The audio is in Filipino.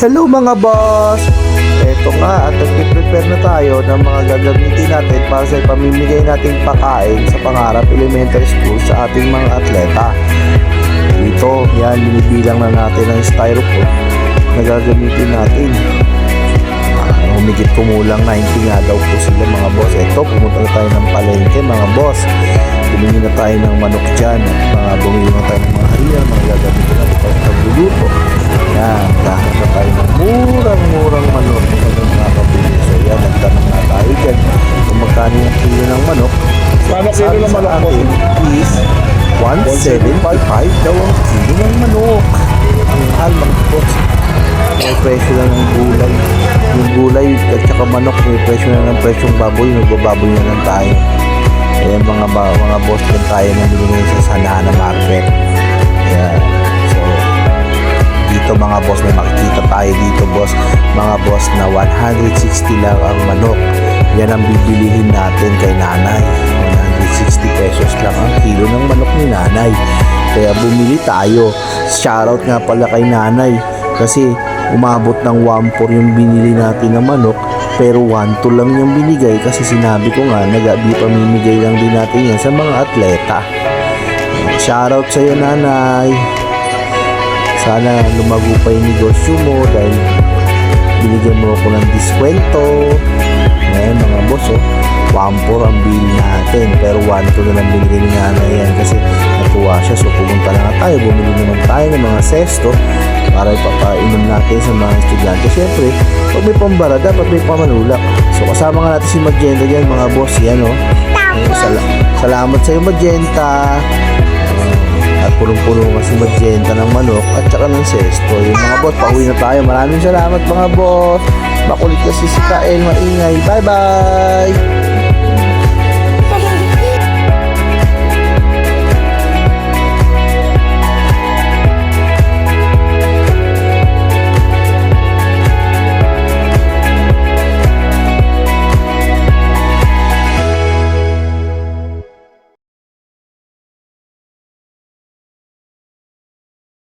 Hello mga boss! Eto nga at nag-prepare na tayo ng mga gagamitin natin para sa pamimigay nating pagkain sa Pangarap Elementary School sa ating mga atleta. Dito, yan, binibilang na natin ang styrofoam na gagamitin natin. Humigit kumulang 90 nga daw po sila mga boss. Eto, pumunta na tayo ng palengke mga boss. Bumili na tayo ng manok dyan. Bumili na tayo ng mga harian, mga gagamitin natin para sa pagluluto. Yan, dahil na tayo ng murang-murang manok ng mga kapili. So yan, nagtanong na tayo dyan kung magkano yung kilo ng manok. Paano kilo ng manok mo? Is 1,755 daw ang kilo ng manok. Ang mahal mga boss. May presyo lang ng gulay. Yung gulay at saka manok, may presyo na ng presyong baboy. Nagbababoy na lang tayo. Ayan mga boss lang tayo na binigay sa Sanana Market. Ayan. So, dito mga boss, may makikita tayo dito boss. Mga boss na 160 lang ang manok. Yan ang bibilihin natin kay nanay. 160 pesos lang ang kilo ng manok ni nanay. Kaya bumili tayo. Shoutout nga pala kay nanay. Kasi umabot ng 1.4 yung binili natin ng manok. Pero 1.2 lang yung binigay. Kasi sinabi ko nga, pamimigay lang din natin yan sa mga atleta. Shoutout sa'yo nanay. Sana lumago pa yung negosyo mo dahil binigyan mo ako ng diskwento. Ngayon mga boss, 1.4 ang bill natin pero 1.2 na lang binigay ni nanay yan kasi natuwa siya. So pumunta na nga tayo, bumili naman tayo ng mga sesto para ipapainom natin sa mga estudyante. Siyempre, pag may pambara, dapat may pamanulak. So kasama nga natin si Magenta dyan mga boss. Yan salamat sa iyo Magenta. At punong-puno nga si Magenta ng manok at saka ng sesto. Yung mga boss, pauwi na tayo. Maraming salamat mga boss. Makulit kasi si Kael, maingay. Bye bye!